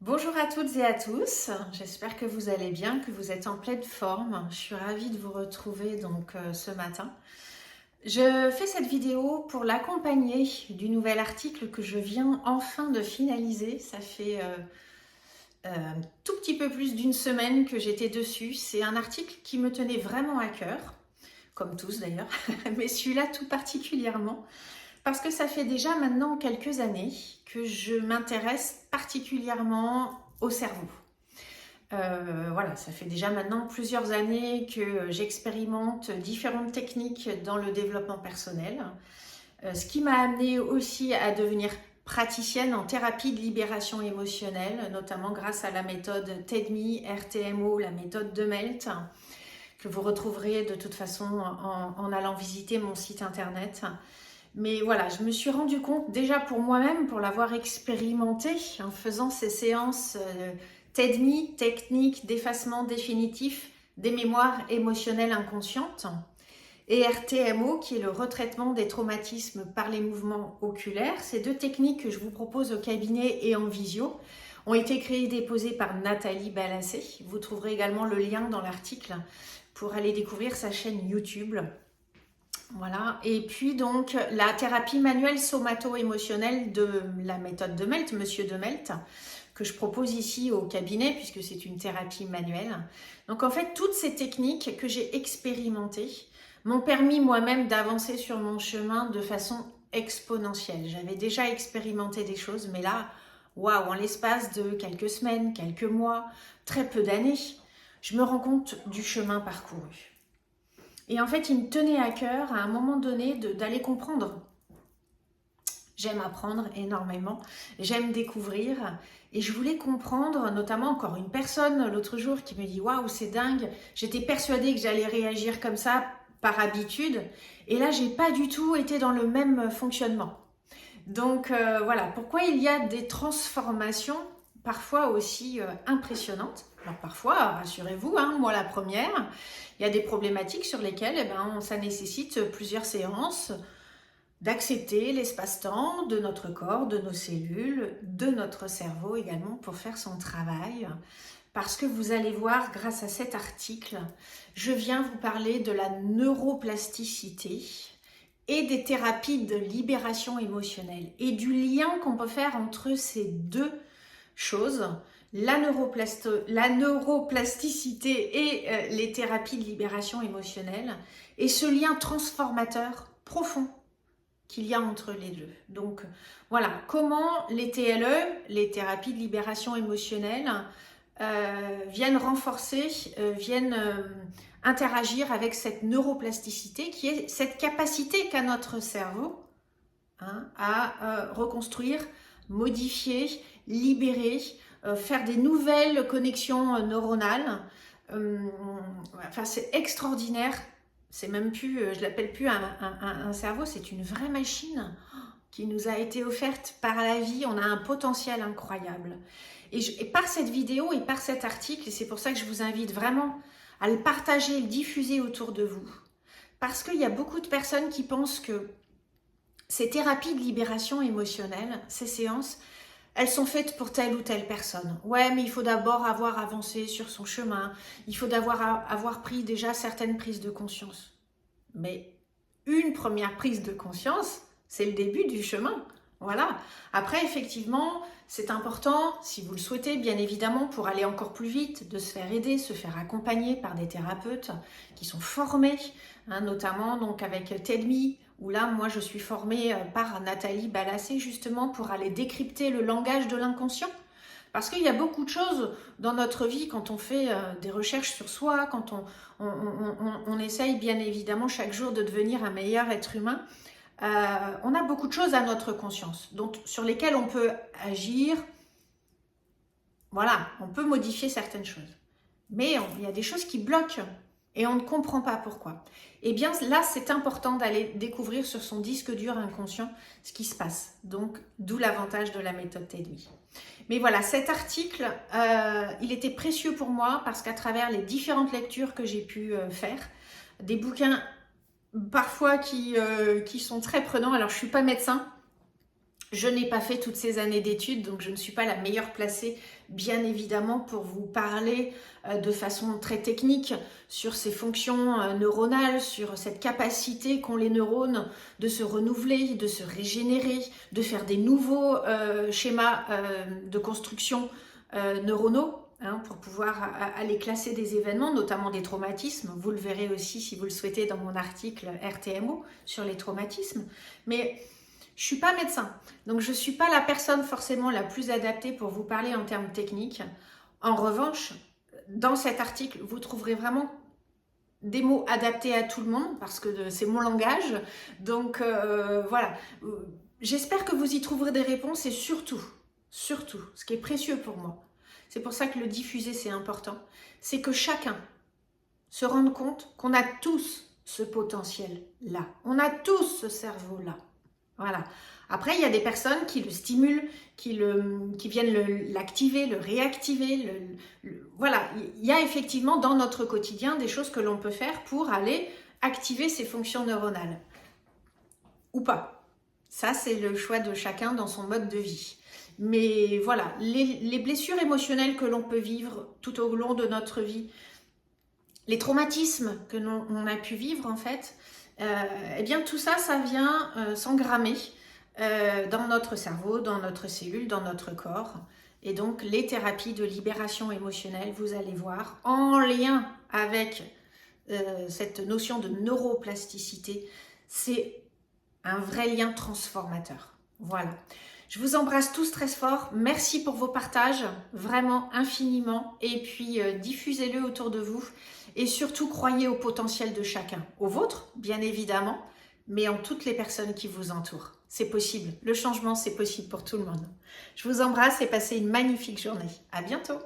Bonjour à toutes et à tous, j'espère que vous allez bien, que vous êtes en pleine forme. Je suis ravie de vous retrouver ce matin. Je fais cette vidéo pour l'accompagner du nouvel article que je viens enfin de finaliser. Ça fait un tout petit peu plus d'une semaine que j'étais dessus. C'est un article qui me tenait vraiment à cœur, comme tous d'ailleurs, mais celui-là tout particulièrement. Parce que ça fait déjà maintenant quelques années que je m'intéresse particulièrement au cerveau. Voilà, ça fait déjà maintenant plusieurs années que j'expérimente différentes techniques dans le développement personnel. Ce qui m'a amené aussi à devenir praticienne en thérapie de libération émotionnelle, notamment grâce à la méthode TEDMI, RTMO, la méthode de Melt, que vous retrouverez de toute façon en allant visiter mon site internet. Mais voilà, je me suis rendu compte déjà pour moi-même, pour l'avoir expérimenté en faisant ces séances TEDMI, technique d'effacement définitif des mémoires émotionnelles inconscientes, et RTMO, qui est le retraitement des traumatismes par les mouvements oculaires. Ces deux techniques que je vous propose au cabinet et en visio ont été créées et déposées par Nathalie Balassé. Vous trouverez également le lien dans l'article pour aller découvrir sa chaîne YouTube. Voilà, et puis donc la thérapie manuelle somato-émotionnelle de la méthode de Melt, Monsieur de Melt, que je propose ici au cabinet puisque c'est une thérapie manuelle. Donc en fait, toutes ces techniques que j'ai expérimentées m'ont permis moi-même d'avancer sur mon chemin de façon exponentielle. J'avais déjà expérimenté des choses, mais là, waouh, en l'espace de quelques semaines, quelques mois, très peu d'années, je me rends compte du chemin parcouru. Et en fait, il me tenait à cœur à un moment donné d'aller comprendre. J'aime apprendre énormément, j'aime découvrir et je voulais comprendre, notamment encore une personne l'autre jour qui me dit « Waouh, c'est dingue, j'étais persuadée que j'allais réagir comme ça par habitude et là, j'ai pas du tout été dans le même fonctionnement. » Donc voilà, pourquoi il y a des transformations parfois aussi impressionnantes. Alors parfois, rassurez-vous, hein, moi la première, il y a des problématiques sur lesquelles ça nécessite plusieurs séances d'accepter l'espace-temps de notre corps, de nos cellules, de notre cerveau également pour faire son travail. Parce que vous allez voir, grâce à cet article, je viens vous parler de la neuroplasticité et des thérapies de libération émotionnelle et du lien qu'on peut faire entre ces deux choses, la neuroplasticité et les thérapies de libération émotionnelle et ce lien transformateur profond qu'il y a entre les deux. Donc voilà, comment les TLE, les thérapies de libération émotionnelle, viennent renforcer, viennent interagir avec cette neuroplasticité qui est cette capacité qu'a notre cerveau à reconstruire, modifier, libérer, faire des nouvelles connexions neuronales. Enfin, c'est extraordinaire. C'est même plus, je l'appelle plus un cerveau, c'est une vraie machine qui nous a été offerte par la vie. On a un potentiel incroyable. Et par cette vidéo et par cet article, et c'est pour ça que je vous invite vraiment à le partager, le diffuser autour de vous. Parce qu'il y a beaucoup de personnes qui pensent que ces thérapies de libération émotionnelle, ces séances, elles sont faites pour telle ou telle personne. Ouais, mais il faut d'abord avoir avancé sur son chemin. Il faut avoir pris déjà certaines prises de conscience. Mais une première prise de conscience, c'est le début du chemin. Voilà. Après, effectivement, c'est important, si vous le souhaitez, bien évidemment, pour aller encore plus vite, de se faire aider, se faire accompagner par des thérapeutes qui sont formés, notamment donc avec TEDMI, où là, moi, je suis formée par Nathalie Balassé, justement, pour aller décrypter le langage de l'inconscient. Parce qu'il y a beaucoup de choses dans notre vie quand on fait des recherches sur soi, quand on essaye bien évidemment chaque jour de devenir un meilleur être humain. On a beaucoup de choses à notre conscience, donc sur lesquelles on peut agir. Voilà, on peut modifier certaines choses. Mais il y a des choses qui bloquent et on ne comprend pas pourquoi. Eh bien là, c'est important d'aller découvrir sur son disque dur inconscient ce qui se passe. Donc, d'où l'avantage de la méthode TEDMI. Mais voilà, cet article, il était précieux pour moi parce qu'à travers les différentes lectures que j'ai pu faire, des bouquins parfois qui sont très prenants. Alors, je ne suis pas médecin, Je n'ai pas fait toutes ces années d'études, donc je ne suis pas la meilleure placée, bien évidemment, pour vous parler de façon très technique sur ces fonctions neuronales, sur cette capacité qu'ont les neurones de se renouveler, de se régénérer, de faire des nouveaux schémas de construction neuronaux, hein, pour pouvoir aller classer des événements, notamment des traumatismes. Vous le verrez aussi si vous le souhaitez dans mon article RTMO sur les traumatismes. Mais je ne suis pas médecin, donc je ne suis pas la personne forcément la plus adaptée pour vous parler en termes techniques. En revanche, dans cet article, vous trouverez vraiment des mots adaptés à tout le monde parce que c'est mon langage. Donc voilà, j'espère que vous y trouverez des réponses et surtout, ce qui est précieux pour moi, c'est pour ça que le diffuser c'est important, c'est que chacun se rende compte qu'on a tous ce potentiel-là, on a tous ce cerveau-là. Voilà. Après, il y a des personnes qui le stimulent, qui viennent l'activer, le réactiver. Voilà, il y a effectivement dans notre quotidien des choses que l'on peut faire pour aller activer ces fonctions neuronales. Ou pas. Ça, c'est le choix de chacun dans son mode de vie. Mais voilà, les blessures émotionnelles que l'on peut vivre tout au long de notre vie, les traumatismes que l'on a pu vivre en fait, eh bien tout ça, ça vient s'engrammer dans notre cerveau, dans notre cellule, dans notre corps. Et donc les thérapies de libération émotionnelle, vous allez voir, en lien avec cette notion de neuroplasticité, c'est un vrai lien transformateur. Voilà. Je vous embrasse tous très fort. Merci pour vos partages, vraiment infiniment. Et puis diffusez-le autour de vous. Et surtout, croyez au potentiel de chacun. Au vôtre, bien évidemment, mais en toutes les personnes qui vous entourent. C'est possible. Le changement, c'est possible pour tout le monde. Je vous embrasse et passez une magnifique journée. À bientôt.